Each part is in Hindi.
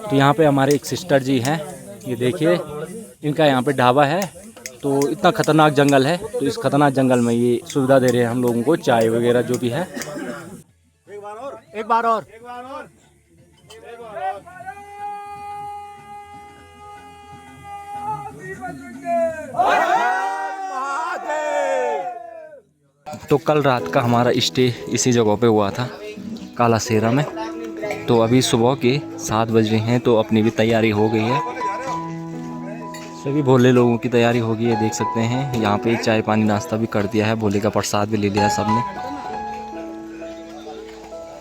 तो यहाँ पे हमारे एक सिस्टर जी हैं, ये देखिए इनका यहाँ पे ढाबा है। तो इतना ख़तरनाक जंगल है, तो इस खतरनाक जंगल में ये सुविधा दे रहे हैं हम लोगों को, चाय वगैरह जो भी है। एक बार और तो कल रात का हमारा स्टे इसी जगह पे हुआ था, कालासेरा में। तो अभी सुबह के 7 बज रहे हैं, तो अपनी भी तैयारी हो गई है। सभी भोले लोगों की तैयारी हो गई है, देख सकते हैं यहाँ पे चाय पानी नाश्ता भी कर दिया है, भोले का प्रसाद भी ले लिया सबने।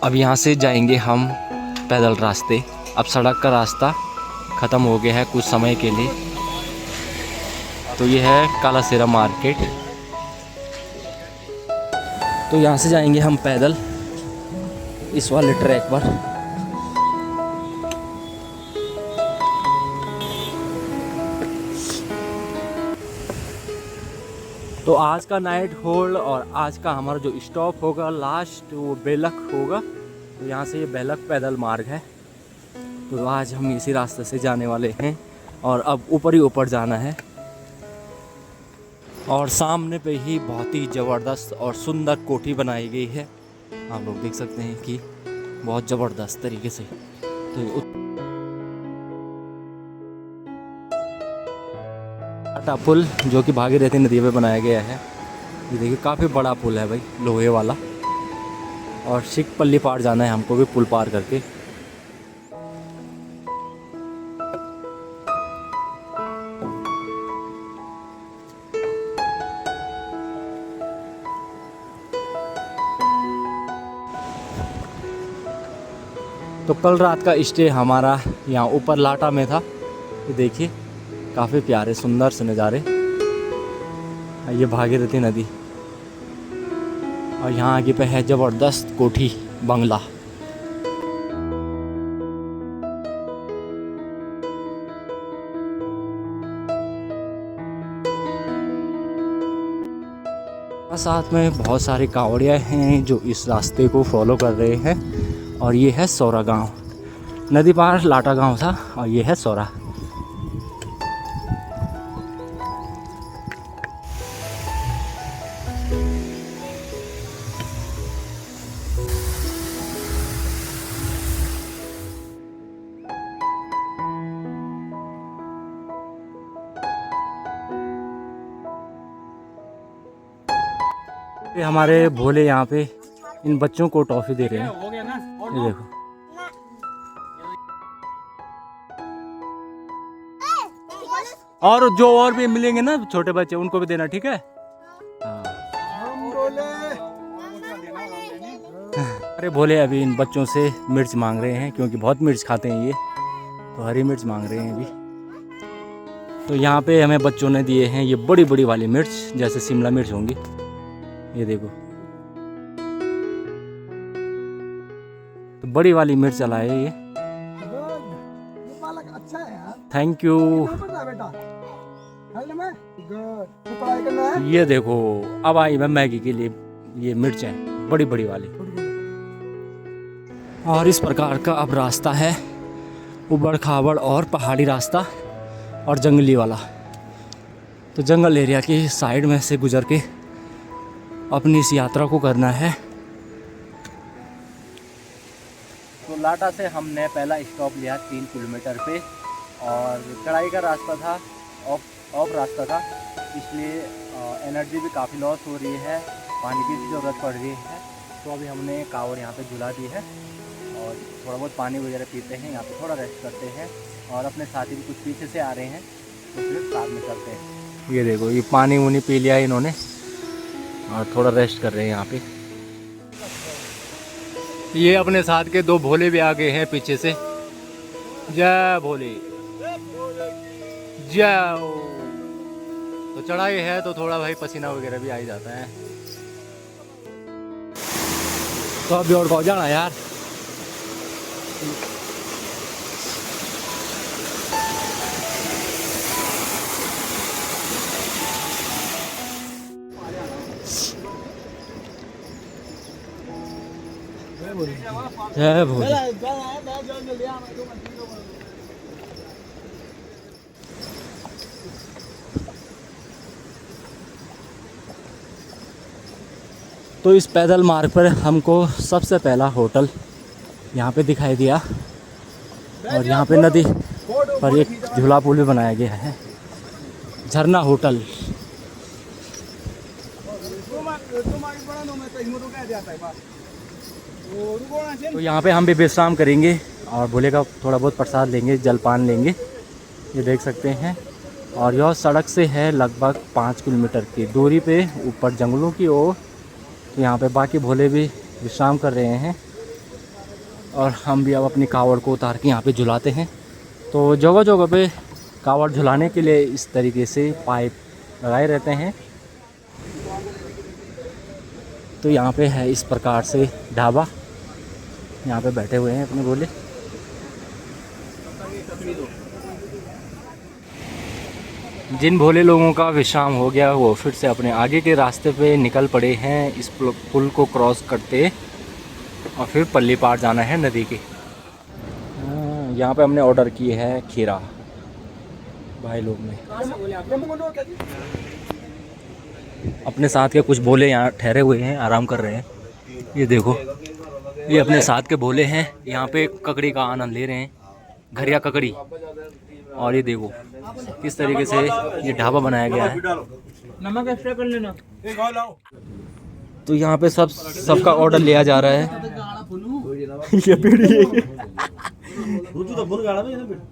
अब यहाँ से जाएंगे हम पैदल रास्ते। अब सड़क का रास्ता ख़त्म हो गया है कुछ समय के लिए। तो ये है कालासेरा मार्केट। तो यहाँ से जाएंगे हम पैदल इस वाले ट्रैक पर। तो आज का नाइट होल्ड और आज का हमारा जो स्टॉप होगा लास्ट, वो बेलक होगा। तो यहाँ से ये बेलक पैदल मार्ग है। तो आज हम इसी रास्ते से जाने वाले हैं और अब ऊपर ही ऊपर जाना है। और सामने पे ही बहुत ही ज़बरदस्त और सुंदर कोठी बनाई गई है, आप लोग देख सकते हैं कि बहुत ज़बरदस्त तरीके से। तो टाटा पुल जो कि भागीरथी नदी पे बनाया गया है, ये देखिए काफ़ी बड़ा पुल है भाई, लोहे वाला। और शिकपल्ली पार जाना है हमको भी पुल पार करके। तो कल रात का स्टे हमारा यहाँ ऊपर लाटा में था। ये देखिए काफ़ी प्यारे सुंदर से नज़ारे। ये भागीरथी नदी और यहाँ आगे पे है ज़बरदस्त कोठी बंगला। साथ में बहुत सारे कांवड़िया हैं जो इस रास्ते को फॉलो कर रहे हैं। और ये है सौरा गांव, नदी पार लाटा गांव था और ये है सौरा। ये हमारे भोले यहाँ पे इन बच्चों को टॉफी दे रहे हैं, ये देखो। और जो और भी मिलेंगे ना छोटे बच्चे, उनको भी देना, ठीक है। अरे भोले अभी इन बच्चों से मिर्च मांग रहे हैं, क्योंकि बहुत मिर्च खाते हैं ये, तो हरी मिर्च मांग रहे हैं अभी। तो यहाँ पे हमें बच्चों ने दिए हैं ये बड़ी बड़ी वाली मिर्च, जैसे शिमला मिर्च होंगी, ये देखो। तो बड़ी वाली मिर्च चलाए ये। Thank you. ये देखो अब आई मैं मैगी के लिए ये मिर्चें बड़ी बड़ी वाली। और इस प्रकार का अब रास्ता है, उबड़ खाबड़ और पहाड़ी रास्ता और जंगली वाला। तो जंगल एरिया की साइड में से गुजर के अपनी इस यात्रा को करना है। तो लाटा से हमने पहला स्टॉप लिया 3 किलोमीटर पे, और चढ़ाई का रास्ता था, ऑफ रास्ता था, इसलिए एनर्जी भी काफ़ी लॉस हो रही है, पानी की भी ज़रूरत पड़ रही है। तो अभी हमने कावड़ यहाँ पे झुला दी है और थोड़ा बहुत पानी वगैरह पीते हैं, यहाँ पे थोड़ा रेस्ट करते हैं। और अपने साथी भी कुछ पीछे से आ रहे हैं, तो फिर साथ में चलते हैं। ये देखो ये पानी वानी पी लिया इन्होंने और थोड़ा रेस्ट कर रहे हैं यहाँ पे। ये अपने साथ के 2 भोले भी आ गए हैं पीछे से। जय भोले जय। तो चढ़ाई है तो थोड़ा भाई पसीना वगैरह भी आ ही जाता है। तो अभी और पहुँच जाना यार। जय भोले। तो इस पैदल मार्ग पर हमको सबसे पहला होटल यहाँ पे दिखाई दिया और यहाँ पे नदी पर एक झूला पुल भी बनाया गया है, झरना होटल। तो यहाँ पे हम भी विश्राम करेंगे और भोले का थोड़ा बहुत प्रसाद लेंगे, जलपान लेंगे, ये देख सकते हैं। और यह सड़क से है लगभग 5 किलोमीटर की दूरी पे ऊपर जंगलों की ओर। तो यहाँ पे बाकी भोले भी विश्राम कर रहे हैं और हम भी अब अपनी कावड़ को उतार के यहाँ पे झुलाते हैं। तो जगह जगह पे कावड़ झुलाने के लिए इस तरीके से पाइप लगाए रहते हैं। तो यहाँ पे है इस प्रकार से ढाबा, यहाँ पे बैठे हुए हैं अपने भोले। जिन भोले लोगों का विश्राम हो गया वो फिर से अपने आगे के रास्ते पे निकल पड़े हैं इस पुल को क्रॉस करते और फिर पल्ली पार जाना है नदी के। यहाँ पे हमने ऑर्डर की है खीरा भाई लोग ने। अपने साथ के कुछ भोले यहाँ ठहरे हुए हैं, आराम कर रहे हैं। ये देखो, ये अपने साथ के भोले हैं, यहाँ पे ककड़ी का आनंद ले रहे हैं, घरिया ककड़ी। और ये देखो किस तरीके से ये ढाबा बनाया गया है। नमक एक्स्ट्रा कर लेना। तो यहाँ पे सबका ऑर्डर लिया जा रहा है। ये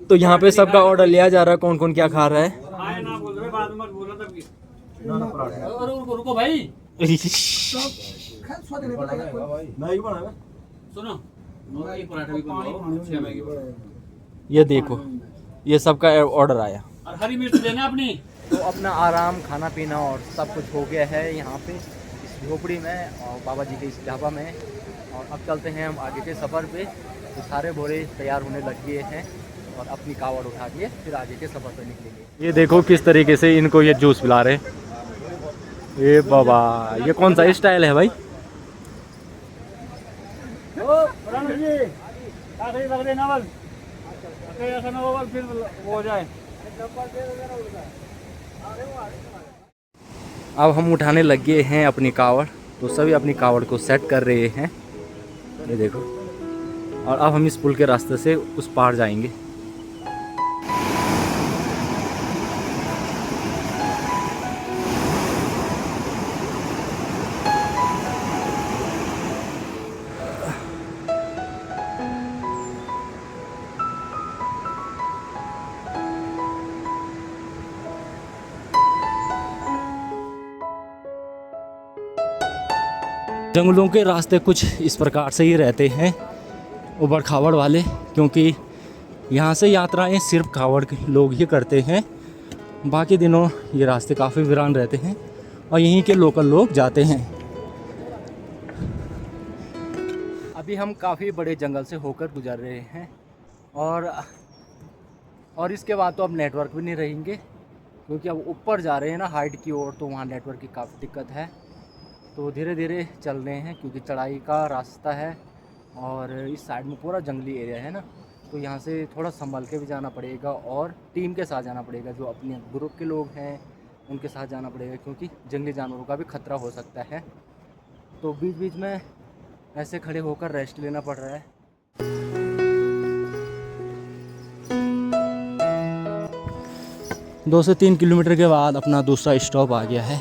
तो यहाँ पे सबका ऑर्डर लिया जा रहा है, कौन कौन क्या खा रहा है। रुको भाई, सुनो, ये देखो ये सबका ऑर्डर आया। और हरी मिर्च देना अपनी। तो अपना आराम, खाना पीना और सब कुछ हो गया है यहाँ पे इस झोपड़ी में और बाबा जी के इस ढाबा में। और अब चलते हैं हम आगे के सफ़र पे। तो सारे भोले तैयार होने लग गए हैं और अपनी कावड़ उठा के फिर आगे के सफ़र पे निकलेंगे। ये देखो किस तरीके से इनको ये जूस पिला रहे। ये बाबा, ये कौन सा स्टाइल है भाई। फिर वो हो जाए। अब हम उठाने लग गए हैं अपनी कावड़। तो सभी अपनी कावड़ को सेट कर रहे हैं, ये देखो। और अब हम इस पुल के रास्ते से उस पार जाएंगे। जंगलों के रास्ते कुछ इस प्रकार से ही रहते हैं, उबड़ खाबड़ वाले, क्योंकि यहाँ से यात्राएं सिर्फ कावड़ के लोग ही करते हैं। बाकी दिनों ये रास्ते काफ़ी वीरान रहते हैं और यहीं के लोकल लोग जाते हैं। अभी हम काफ़ी बड़े जंगल से होकर गुजर रहे हैं और इसके बाद तो अब नेटवर्क भी नहीं रहेंगे, क्योंकि अब ऊपर जा रहे हैं ना हाइट की ओर, तो वहाँ नेटवर्क की काफ़ी दिक्कत है। तो धीरे धीरे चल रहे हैं क्योंकि चढ़ाई का रास्ता है और इस साइड में पूरा जंगली एरिया है ना। तो यहाँ से थोड़ा संभल के भी जाना पड़ेगा और टीम के साथ जाना पड़ेगा, जो अपने ग्रुप के लोग हैं उनके साथ जाना पड़ेगा, क्योंकि जंगली जानवरों का भी खतरा हो सकता है। तो बीच बीच में ऐसे खड़े होकर रेस्ट लेना पड़ रहा है। 2 से 3 किलोमीटर के बाद अपना दूसरा स्टॉप आ गया है।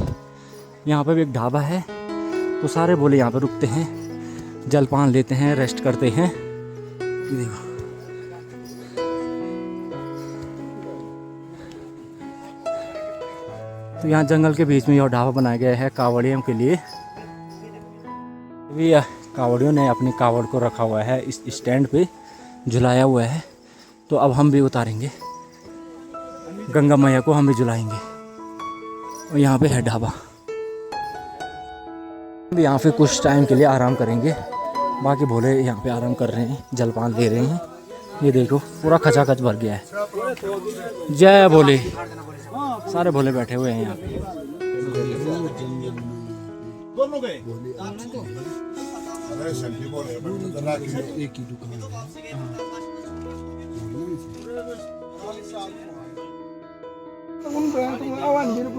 यहाँ पर भी एक ढाबा है, तो सारे भोले यहाँ पर रुकते हैं, जलपान लेते हैं, रेस्ट करते हैं। देखो तो यहाँ जंगल के बीच में यह ढाबा बनाया गया है कावड़ियों के लिए। भी कावड़ियों ने अपनी कावड़ को रखा हुआ है, इस स्टैंड पे झुलाया हुआ है। तो अब हम भी उतारेंगे, गंगा मैया को हम भी झुलाएंगे। और यहाँ पे है ढाबा, यहाँ पे कुछ टाइम के लिए आराम करेंगे। बाकी भोले यहाँ पे आराम कर रहे हैं, जलपान ले रहे हैं। ये देखो पूरा खचाखच भर गया है। जय भोले, सारे भोले बैठे हुए हैं यहाँ पे।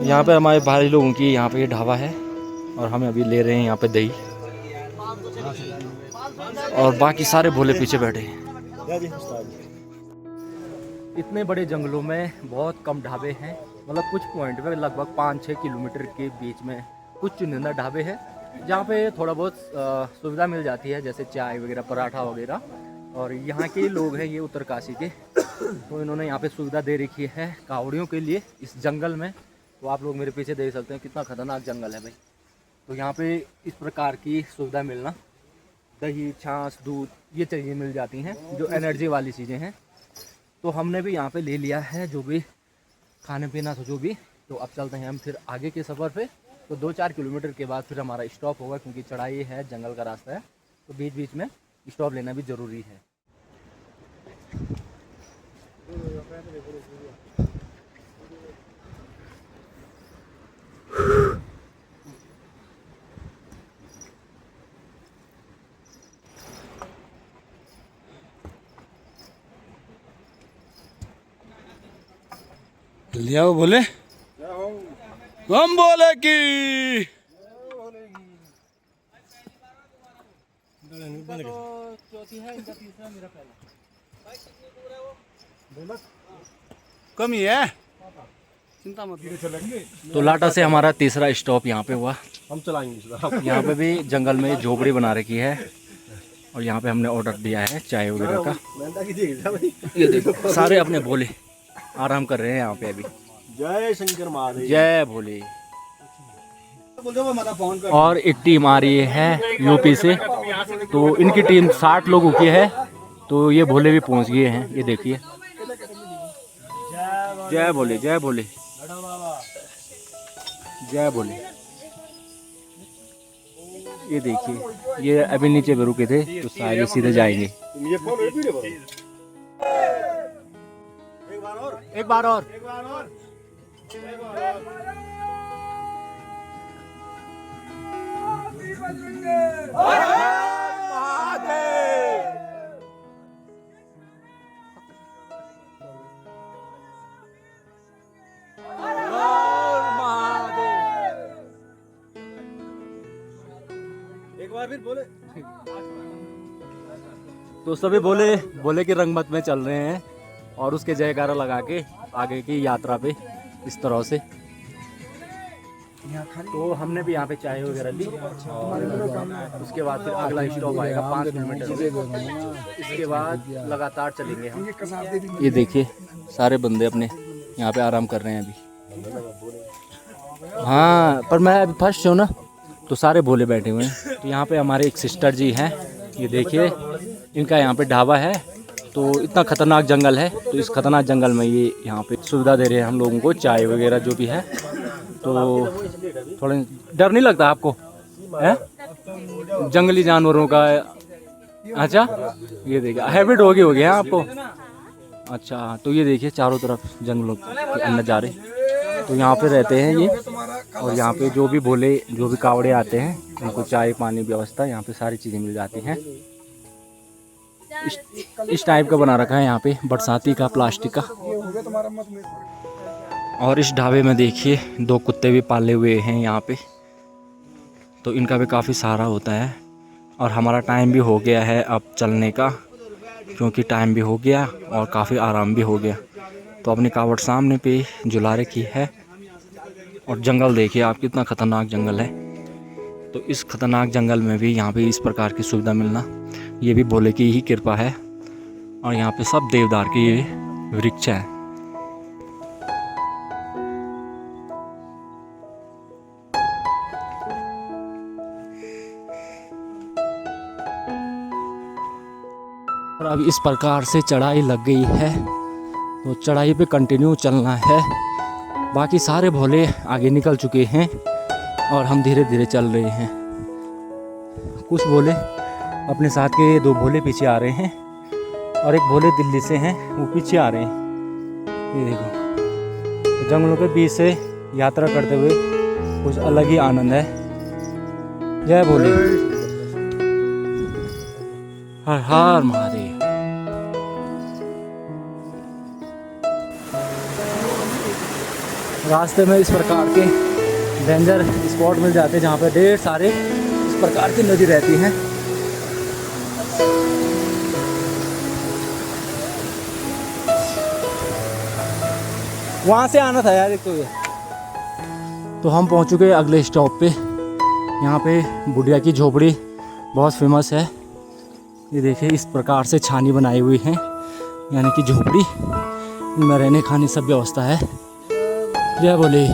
यहाँ पे हमारे भाई लोगों की यहाँ पे ये ढाबा है, और हम अभी ले रहे हैं यहाँ पे दही, और बाकी सारे भोले पीछे बैठे हैं। इतने बड़े जंगलों में बहुत कम ढाबे हैं, मतलब कुछ पॉइंट पे लगभग 5-6 किलोमीटर के बीच में कुछ चुनिंदा ढाबे हैं जहाँ पे थोड़ा बहुत सुविधा मिल जाती है, जैसे चाय वगैरह, पराठा वगैरह। और यहाँ के लोग हैं ये उत्तरकाशी के, तो इन्होंने यहाँ पे सुविधा दे रखी है कावड़ियों के लिए इस जंगल में। तो आप लोग मेरे पीछे देख सकते हैं कितना खतरनाक जंगल है भाई। तो यहाँ पे इस प्रकार की सुविधा मिलना, दही, छाछ, दूध, ये चीज़ें मिल जाती हैं जो एनर्जी वाली चीज़ें हैं। तो हमने भी यहाँ पे ले लिया है जो भी खाने पीना था जो भी। तो अब चलते हैं हम फिर आगे के सफ़र पे। तो 2-4 किलोमीटर के बाद फिर हमारा स्टॉप होगा, क्योंकि चढ़ाई है, जंगल का रास्ता है, तो बीच बीच में स्टॉप लेना भी ज़रूरी है। लिया वो बोले, हम बोले कि चौथी है, इनका तीसरा, मेरा पहला। कमी है, चिंता मत। तो लाटा से हमारा तीसरा स्टॉप यहाँ पे हुआ। हम चलाएंगे। यहाँ पे भी जंगल में झोपड़ी बना रखी है, और यहाँ पे हमने ऑर्डर दिया है चाय वगैरह का। ये देखो सारे अपने भोले आराम कर रहे हैं यहाँ पे अभी। जय शंकर महादेव, जय भोले। और एक टीम आ रही है यूपी से, तो इनकी टीम 60 लोगों की है। तो ये भोले भी पहुँच गए हैं, ये देखिए। जय भोले, जय भोले, जय भोले। ये देखिए, ये अभी नीचे पे रुके थे, तो सारे सीधे जाएंगे। एक बार और। एक बार फिर बोले। तो सभी भोले भोले की रंगमत में चल रहे हैं, और उसके जयकारा लगा के आगे की यात्रा पे इस तरह से। तो हमने भी यहाँ पे चाय वगैरह ली, और उसके बाद फिर अगला स्टॉप आएगा 5 किलोमीटर। इसके बाद लगातार चलेंगे हम। ये देखिए सारे बंदे अपने यहाँ पे आराम कर रहे हैं अभी। हाँ, पर मैं अभी फर्स्ट हूँ ना, तो सारे भोले बैठे हुए हैं। तो यहाँ पे हमारे एक सिस्टर जी हैं, ये देखिए, इनका यहाँ पे ढाबा है। तो इतना खतरनाक जंगल है, तो इस खतरनाक जंगल में ये यहाँ पे सुविधा दे रहे हैं हम लोगों को, चाय वगैरह जो भी है। तो थोड़ा डर नहीं लगता आपको है जंगली जानवरों का? अच्छा, ये देखिए हैबिट हो गया आपको। अच्छा, तो ये देखिए चारों तरफ जंगलों के नज़ारे। तो यहाँ पे रहते हैं ये, और यहाँ पे जो भी भोले, जो भी कावड़े आते हैं, उनको चाय पानी व्यवस्था यहाँ पे सारी चीज़ें मिल जाती हैं। इस टाइप का बना रखा है यहाँ पे, बरसाती का, प्लास्टिक का। और इस ढाबे में देखिए 2 कुत्ते भी पाले हुए हैं यहाँ पे, तो इनका भी काफ़ी सहारा होता है। और हमारा टाइम भी हो गया है अब चलने का, क्योंकि टाइम भी हो गया और काफ़ी आराम भी हो गया। तो अपनी कावड़ सामने पे जुला रखी है, और जंगल देखिए आप, कितना ख़तरनाक जंगल है। तो इस खतरनाक जंगल में भी यहाँ पे इस प्रकार की सुविधा मिलना, ये भी भोले की ही कृपा है। और यहाँ पे सब देवदार के ये वृक्ष हैं। और अब इस प्रकार से चढ़ाई लग गई है, तो चढ़ाई पे कंटिन्यू चलना है। बाकी सारे भोले आगे निकल चुके हैं, और हम धीरे धीरे चल रहे हैं। कुछ भोले अपने साथ के 2 भोले पीछे आ रहे हैं, और एक भोले दिल्ली से हैं, वो पीछे आ रहे हैं। ये देखो, जंगलों के बीच से यात्रा करते हुए कुछ अलग ही आनंद है। जय भोले, हर हर महादेव। रास्ते में इस प्रकार के डेंजर स्पॉट मिल जाते हैं जहाँ पर ढेर सारे इस प्रकार की नदी रहती हैं। वहाँ से आना था यार एक तो ये। तो हम पहुँच चुके हैं अगले स्टॉप पे। यहाँ पे बुढ़िया की झोपड़ी बहुत फेमस है। ये देखिए इस प्रकार से छानी बनाई हुई है, यानी कि झोपड़ी। इनमें रहने खाने सब व्यवस्था है। जय बोले।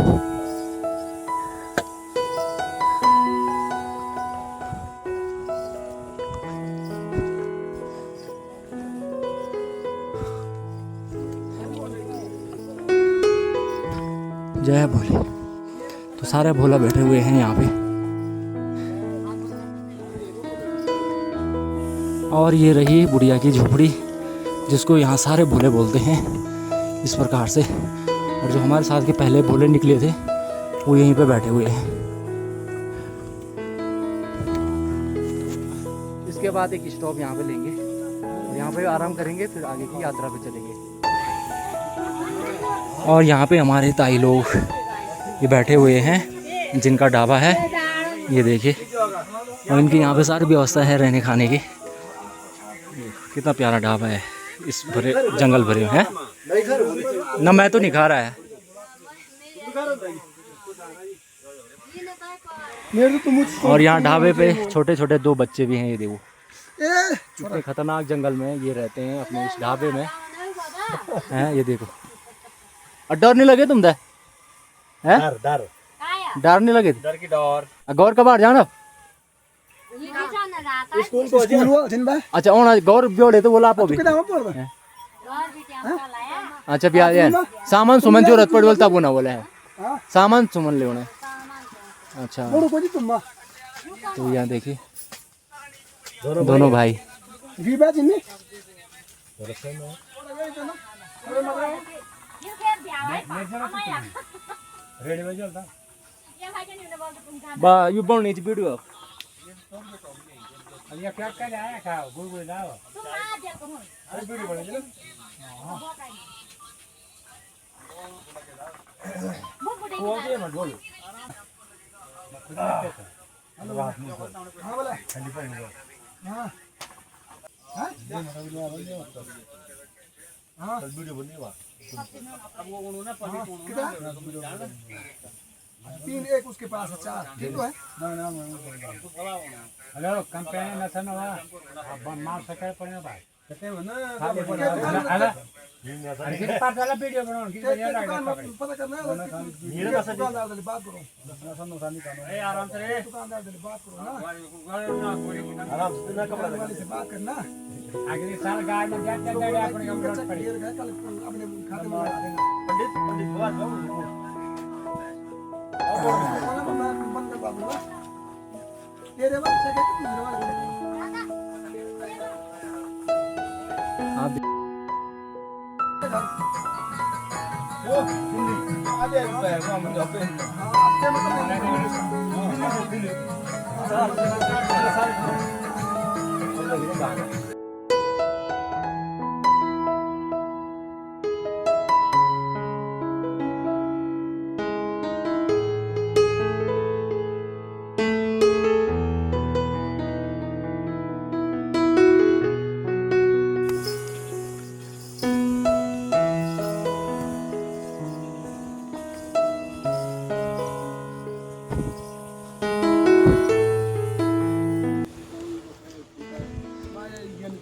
जय भोले। तो सारे भोला बैठे हुए हैं यहाँ पे। और ये रही बुढ़िया की झोपड़ी, जिसको यहाँ सारे भोले बोलते हैं इस प्रकार से। और जो हमारे साथ के पहले भोले निकले थे वो यहीं पे बैठे हुए हैं। इसके बाद एक स्टॉप यहाँ पे लेंगे, यहाँ पे आराम करेंगे, फिर आगे की यात्रा पे चलेंगे। और यहाँ पे हमारे ताई लोग ये बैठे हुए हैं, जिनका ढाबा है, ये देखिए। और इनकी यहाँ पे सारी व्यवस्था है रहने खाने की। कितना प्यारा ढाबा है, इस भरे जंगल भरे हैं ना। मैं तो नहीं खा रहा है। और यहाँ ढाबे पे छोटे छोटे 2 बच्चे भी हैं, ये देखो। इतने खतरनाक जंगल में ये रहते हैं अपने इस ढाबे में हैं, ये देखो। और डर नहीं लगे तुम? डर नहीं लगे? डर की डर। गौर कबाड़ जाना स्कूल अच्छा ओना गौर ब्योड़े तो बोला आप भी। अच्छा प्यार है सामान सुमन जरूरत पड़ बोलता वो ना बोले है सामान सुमन ले उन्हें। अच्छा तो यहाँ देखिए दोनों भाई। बा यू बननी चाहिए वीडियो। क्या क्या लाया खाओ गुड़ लाओ अरे वीडियो बना वो दे मत बोल। हां बोला ठंडी पानी हां हां हां वीडियो बनने वा अब वो उन्होंने पति कौन 3 1 उसके पास है 4 ठीक है ना हेलो कंपनी न था ना अब मार सके पड़े भाई कहते हो ना खाली हेलो अरे पास वाला वीडियो बनाओ कि पता करना है मेरे पास दुकानदार से बात करो ए आराम से रे दुकानदार से बात करो ना आराम से ना कपड़ा वाले से बात करना अगले साल गाय में क्या क्या दे अपने कंप्यूटर पर कल अपने खाते में लगा देना पंडित बात करो बंद कर दूंगा तेरे बात से मेरे वाले आप वो आधे रुपए हम जब पे आपके मतलब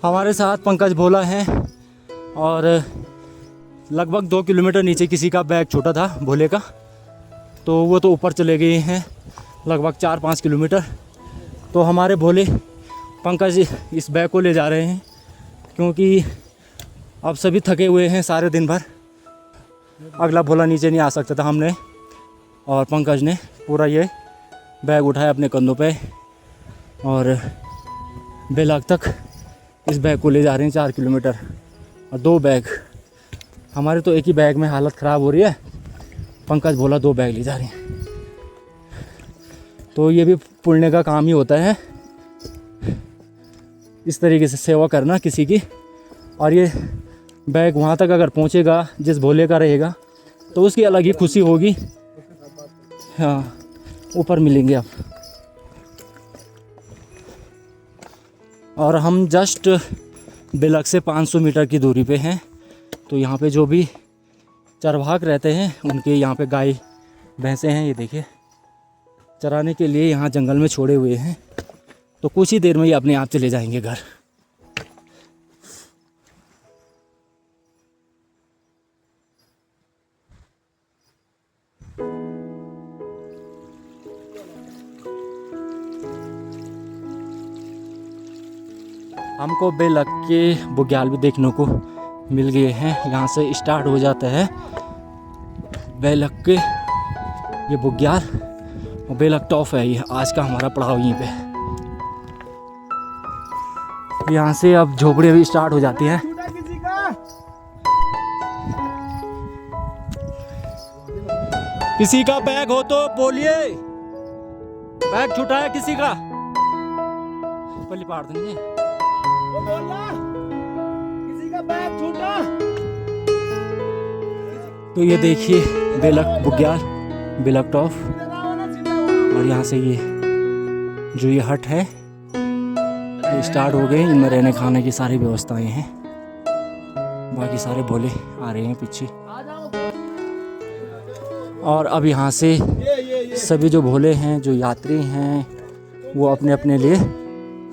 हमारे साथ पंकज भोला हैं और लगभग 2 किलोमीटर नीचे किसी का बैग छोटा था भोले का, तो वो तो ऊपर चले गए हैं लगभग 4-5 किलोमीटर। तो हमारे भोले पंकज इस बैग को ले जा रहे हैं क्योंकि अब सभी थके हुए हैं सारे दिन भर। अगला भोला नीचे नहीं आ सकता था, हमने और पंकज ने पूरा ये बैग उठाया अपने कंधों पे और बेलाग तक इस बैग को ले जा रहे हैं 4 किलोमीटर। और 2 बैग हमारे तो एक ही बैग में हालत ख़राब हो रही है, पंकज भोला 2 बैग ले जा रहे हैं। तो ये भी पुण्य का काम ही होता है इस तरीके से सेवा करना किसी की। और ये बैग वहाँ तक अगर पहुँचेगा जिस भोले का रहेगा तो उसकी अलग ही खुशी होगी। हाँ ऊपर मिलेंगे अब। और हम जस्ट बेलक से 500 मीटर की दूरी पे हैं। तो यहाँ पे जो भी चरवाहक रहते हैं उनके यहाँ पे गाय भैंसे हैं, ये देखिए चराने के लिए यहाँ जंगल में छोड़े हुए हैं। तो कुछ ही देर में ये अपने आप चले जाएंगे घर। हमको बेलक के बुग्याल भी देखने को मिल गए हैं। यहाँ से स्टार्ट हो जाता है बेलक के ये बुग्याल, और बेलक टॉप है ये आज का हमारा पड़ाव यहीं पे। यहाँ से अब झोपड़ियाँ भी स्टार्ट हो जाती हैं। किसी का बैग हो तो बोलिए, बैग छूटा है किसी का? पल्ली पार तो नहीं है, किसी का बैग छूटा। तो ये देखिए बेलक बुग्याल, बेलक टॉप। और यहाँ से ये जो ये हट है ये स्टार्ट हो गए। इनमें रहने खाने की सारी व्यवस्थाएं हैं। बाकी सारे भोले आ रहे हैं पीछे। और अब यहाँ से सभी जो भोले हैं, जो यात्री हैं, वो अपने अपने लिए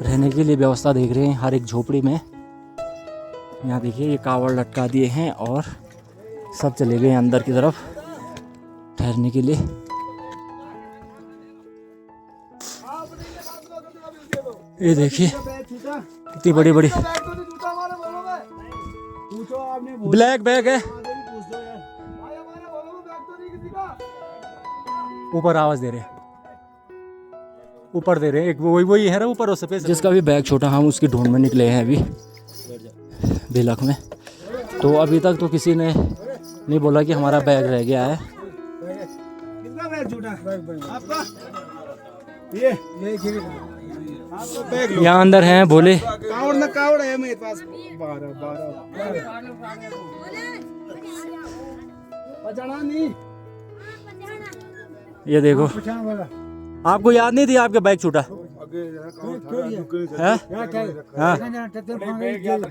रहने के लिए व्यवस्था देख रहे हैं हर एक झोपड़ी में। यहाँ देखिए ये कावड़ लटका दिए हैं और सब चले गए अंदर की तरफ ठहरने के लिए। ये देखिए कितनी बड़ी बड़ी ब्लैक बैग है। ऊपर आवाज दे रहे हैं, ऊपर दे रहे हैं। एक वही है ना ऊपर, उस पे जिसका भी बैग छोटा, हम उसकी ढूंढ में निकले हैं अभी बेलक में। तो अभी तक तो किसी ने नहीं बोला कि हमारा बैग रह गया है। कितना बैग छूटा? आपका ये बैग लो। यहाँ अंदर हैं भोले। कावड़ है मेरे पास 12 पचाना नहीं। ये देखो, आपको याद नहीं थी आपका बैग छूटा है? हाँ,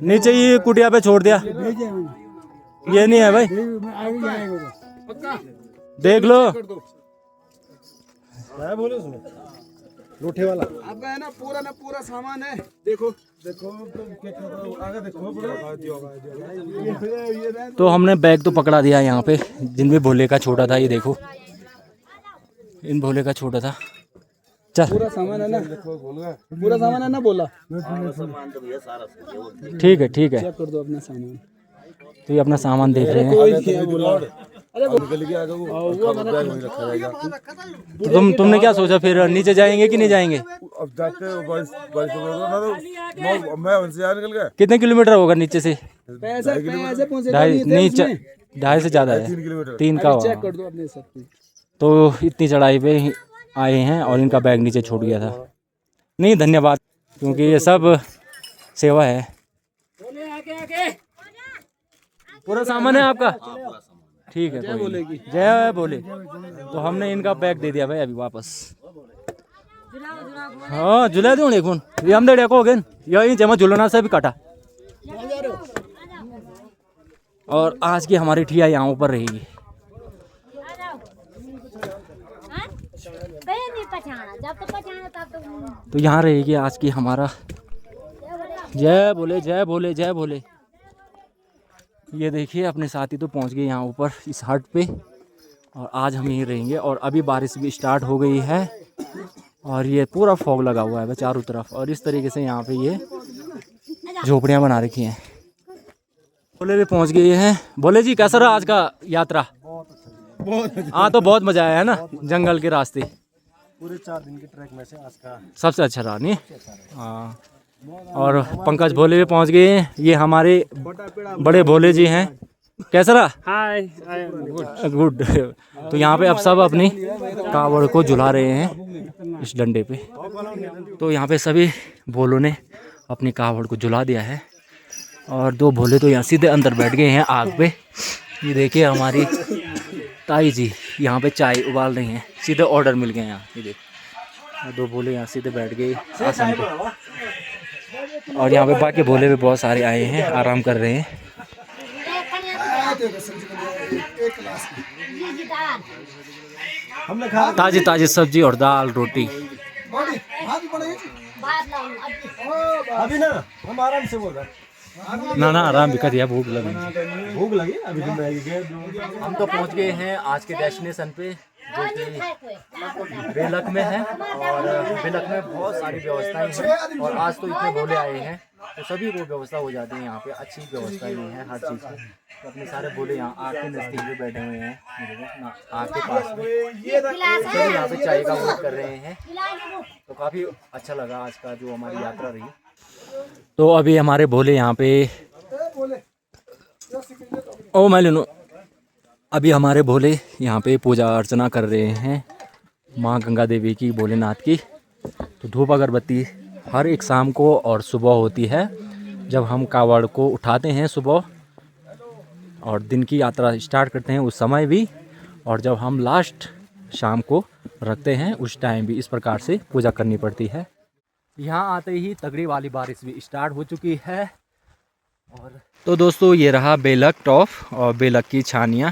नीचे ही कुटिया पे छोड़ दिया। ये नहीं है भाई, देख लो। बोले लोठे वाला आपका है ना पूरा सामान है। देखो आगे देखो। तो हमने बैग तो पकड़ा दिया यहाँ पे, जिनमें भोले का छोटा था। ये देखो इन भोले का छोटा था। चल पूरा सामान है ना, पूरा सामान है ना बोला। ठीक है ठीक है। चेक कर दो अपना सामान। तो ये अपना सामान देख रहे हैं। तो तुमने क्या सोचा फिर, नीचे जाएंगे कि नहीं जाएंगे? अब जाते हैं मैं उनसे निकल गया। कितने किलोमीटर होगा नीचे से? पैसे पहुंचे 2.5 से ज़्यादा है। 3 का चेक होगा। कर दो अपने सब। तो इतनी चढ़ाई पे आए हैं और इनका बैग नीचे छूट गया था। नहीं धन्यवाद, क्योंकि ये सब सेवा है। पूरा सामान है आपका? ठीक है, कोई नहीं। जय बोले। तो हमने इनका बैग दे दिया भाई अभी वापस। हाँ झुला दूँ एक फोन ये हम देखो हो गए यही जमा झुलना से भी काटा। और आज की हमारी ठिया यहाँ ऊपर रहेगी। तो यहाँ रहेगी आज की हमारा। जय बोले जय बोले जय बोले। ये देखिए अपने साथी तो पहुँच गए यहाँ ऊपर इस हट पे, और आज हम यहीं रहेंगे। और अभी बारिश भी स्टार्ट हो गई है और ये पूरा फॉग लगा हुआ है चारों तरफ। और इस तरीके से यहाँ पे ये झोपड़ियाँ बना रखी हैं। बोले भी पहुँच गए हैं। बोले जी कैसा रहा आज का यात्रा? हाँ तो बहुत मज़ा आया है ना जंगल के रास्ते। पूरे 4 दिन के ट्रैक में से आज का सबसे अच्छा रहा नहीं? हाँ। और पंकज भोले भी पहुंच गए हैं। ये हमारे बड़े भोले जी हैं। कैसा रहा? Hi good. तो यहाँ पे अब सब अपनी कावड़ को झुला रहे हैं इस डंडे पे। तो यहाँ पे सभी भोलों ने अपनी कावड़ को झुला दिया है। और 2 भोले तो यहाँ सीधे अंदर बैठ गए हैं आग पे। ये देखिए हमारी ताई जी यहाँ पे चाय उबाल रही हैं, सीधे ऑर्डर मिल गए यहाँ। ये देखो 2 भोले यहाँ सीधे बैठ गए आसन पे, और यहाँ पे बाकी भोले भी बहुत सारे आए हैं, आराम कर रहे हैं। हमने खा ताजी ताजी सब्जी और दाल रोटी। अभी ना हम आराम से बोल रहे ना आराम भी कर दिया, भूख लगी। भूख लगी अभी तुम गए हम तो पहुँच गए हैं आज के डेस्टिनेशन पे, जो कि बेलक में है। और बेलक में बहुत सारी व्यवस्थाएं हैं, और आज तो इतने भोले आए हैं तो सभी को व्यवस्था हो जाती है यहाँ पे, अच्छी व्यवस्थाएं हैं हर चीज़ की। तो अपने सारे भोले यहाँ आग के नज़दीक में बैठे हुए हैं, आग के पास में, सभी यहाँ पे चाय का वेट कर रहे हैं। तो काफ़ी अच्छा लगा आज का जो हमारी यात्रा रही। तो अभी हमारे भोले यहाँ पे ओ मैं लूँ, अभी हमारे भोले यहाँ पे पूजा अर्चना कर रहे हैं माँ गंगा देवी की, भोलेनाथ की। तो धूप अगरबत्ती हर एक शाम को और सुबह होती है, जब हम कावड़ को उठाते हैं सुबह और दिन की यात्रा स्टार्ट करते हैं उस समय भी, और जब हम लास्ट शाम को रखते हैं उस टाइम भी इस प्रकार से पूजा करनी पड़ती है। यहाँ आते ही तगड़ी वाली बारिश भी स्टार्ट हो चुकी है। और तो दोस्तों ये रहा बेलक टॉप और बेलक की छानियाँ।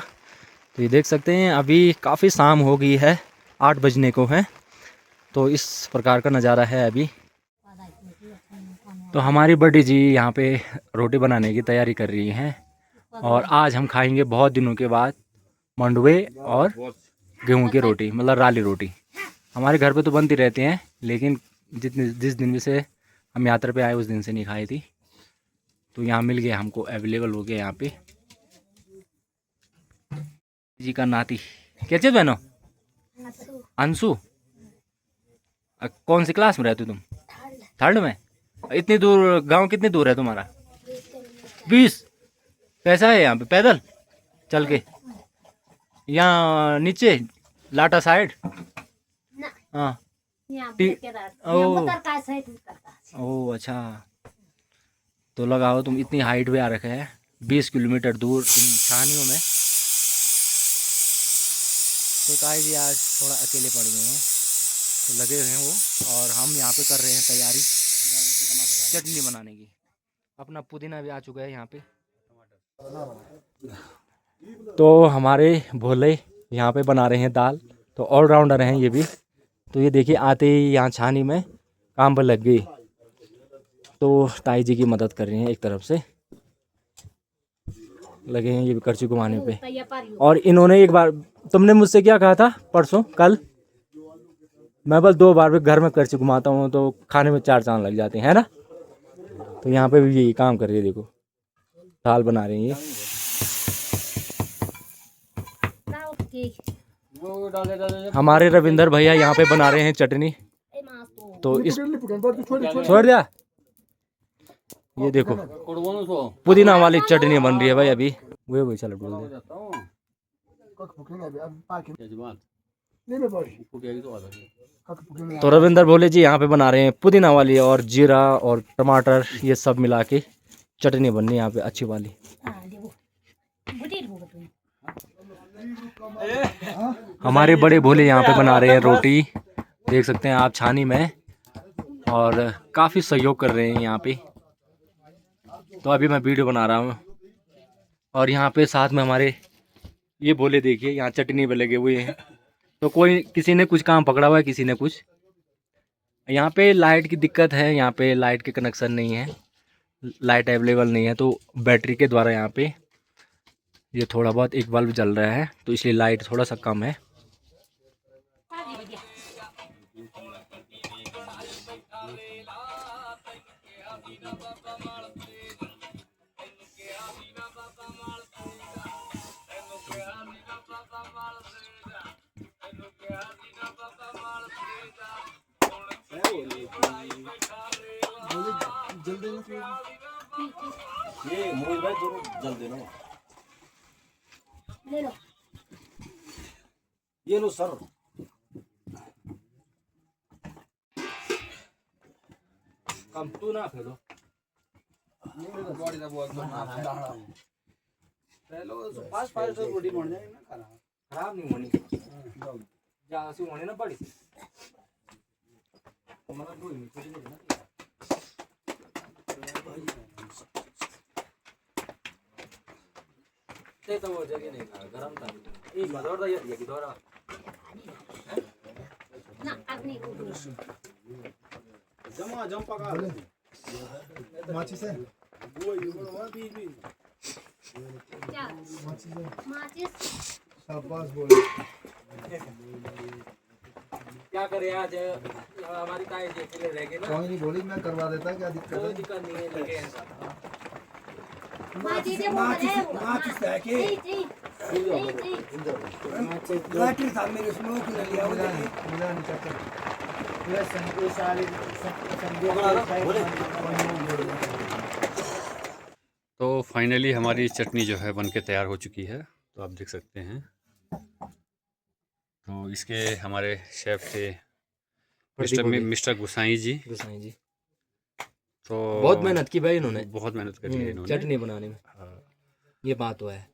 तो ये देख सकते हैं अभी काफ़ी शाम हो गई है, 8 बजने को है। तो इस प्रकार का नज़ारा है अभी। तो हमारी बड़ी जी यहाँ पे रोटी बनाने की तैयारी कर रही हैं, और आज हम खाएंगे बहुत दिनों के बाद मंडुए और गेहूं की रोटी, मतलब राली रोटी। हमारे घर पे तो बनती रहती हैं, लेकिन जिस दिन से हम यात्रा पे आए उस दिन से नहीं खाई थी। तो यहाँ मिल गया, हमको अवेलेबल हो गया यहाँ पे। जी का नाती कैसे बहनो अंशु, कौन सी क्लास में रहती हो तुम? 3rd में। इतनी दूर, गांव कितनी दूर है तुम्हारा? 20। कैसा है यहाँ पे पैदल चल के? यहाँ नीचे लाटा साइड? हाँ। ओ अच्छा। तो लगाओ तुम इतनी हाइट पे आ रखे हैं, 20 किलोमीटर दूर इन छानियों में। तो ताई जी आज थोड़ा अकेले पड़ गए हैं, तो लगे हुए हैं वो, और हम यहाँ पे कर रहे हैं तैयारी चटनी बनाने की। अपना पुदीना भी आ चुका है यहाँ पे। तो हमारे भोले यहाँ पे बना रहे हैं दाल, तो ऑलराउंडर हैं ये भी। तो ये देखिए आते ही यहाँ छानी में काम पर लग गई, तो ताई जी की मदद कर रहे हैं, एक तरफ से लगे हैं ये भी करछी घुमाने पे। और इन्होंने एक बार, तुमने मुझसे क्या कहा था परसों कल, मैं बस 2 बार भी घर में करछी घुमाता हूँ तो खाने में 4 चांद लग जाते हैं ना। तो यहाँ पे भी यही काम कर रही है, देखो दाल बना रही है। हमारे रविंदर भैया यहाँ पे बना रहे हैं चटनी। तो इस छोड़ दिया, ये देखो पुदीना वाली चटनी बन रही है भाई अभी। वही चलो बोल दे। तो रविंदर भोले जी यहाँ पे बना रहे हैं पुदीना वाली, और जीरा और टमाटर ये सब मिला के चटनी बननी है यहाँ पे अच्छी वाली। हमारे बड़े भोले यहाँ पे बना रहे हैं रोटी, देख सकते हैं आप छानी में, और काफ़ी सहयोग कर रहे हैं यहाँ पे। तो अभी मैं वीडियो बना रहा हूँ, और यहाँ पे साथ में हमारे ये भोले देखिए यहाँ चटनी पे लगे हुए हैं। तो कोई किसी ने कुछ काम पकड़ा हुआ है, किसी ने कुछ। यहाँ पे लाइट की दिक्कत है, यहाँ पे लाइट के कनेक्शन नहीं है, लाइट अवेलेबल नहीं है। तो बैटरी के द्वारा यहाँ पे ये थोड़ा बहुत एक बल्ब जल रहा है, तो इसलिए लाइट थोड़ा सा कम है। ये मोहित भाई दोनों जल देना। ले लो, ये लो सर। कम तू ना फेलो। पहले 5 रोटी बन जाएगी ना खाना। खराब नहीं होनी जहाँ से होने ना पड़ी हमारा दो ही कुछ नहीं ना तो वो जगह नहीं था गरम था एक बार और ये कि दोरा ना अपनी जमा जम पका माचिस है क्या माचिस शाबाश बोले क्या करे आज हमारी ताई देख ले रह गए ना कोई नहीं बोली मैं करवा देता क्या दिक्कत कोई है दिक्कत नहीं है लगे हैं माचिस माचिस है कि बैटरी था मेरे स्मोक ले लिया मिला नहीं करता पूरा संदेश सारे तो फाइनली हमारी चटनी जो है बनके तैयार हो चुकी है, तो आप देख सकते हैं। तो इसके हमारे शेफ थे मिस्टर गुसाई जी। तो बहुत मेहनत की भाई इन्होंने, बहुत मेहनत करी है इन्होंने चटनी बनाने में। हाँ, ये बात हुआ है,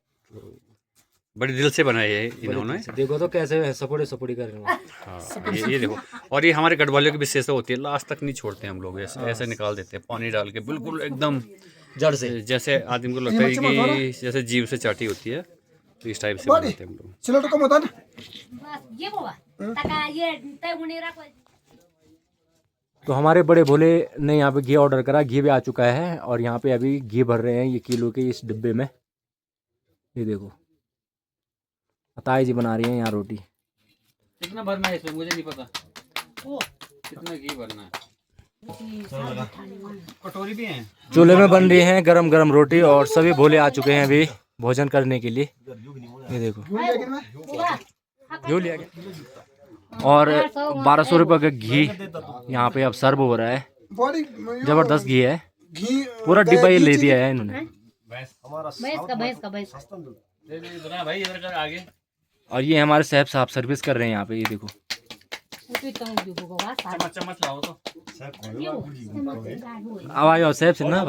बड़े दिल से बनाई है इन्होंने। देखो तो कैसे सपोड़ी कर रहे हैं। हाँ, ये देखो, और ये हमारे गढ़वालियों की विशेषता होती है, लास्ट तक नहीं छोड़ते हम लोग, ऐसे निकाल देते हैं पानी डाल के, बिल्कुल एकदम जड़ से। जैसे आदमी को लगता है कि जैसे जीव से चाटी होती है, तो इस टाइप से बनाते हैं हम लोग। चलो तो कम होता ना बस ये बोला तका ये तय होने रहा कोई तो हमारे बड़े भोले ने यहाँ पे घी ऑर्डर करा, घी भी आ चुका है और यहाँ पे अभी घी भर रहे हैं ये किलो के इस डिब्बे में। ये देखो ताई जी बना रही हैं यहाँ रोटी। कितना भरना है इसमें मुझे नहीं पता, कितना घी भरना है। कटोरी भी है, चूल्हे में बन रही है गरम गरम रोटी और सभी भोले आ चुके हैं अभी भोजन करने के लिए। ये देखो घी लिया गया और 1200 रुपये का घी यहाँ पे अब सर्व हो रहा है। बॉडी जबरदस्त घी है, घी पूरा डिब्बा ये ले दिया है इन्होंने। भैंस का भाई इधर कर आगे। और ये हमारे साहब साहब सर्विस कर रहे हैं यहाँ पे। ये देखो चम्मच लाओ तो। अब आओ साहब से ना।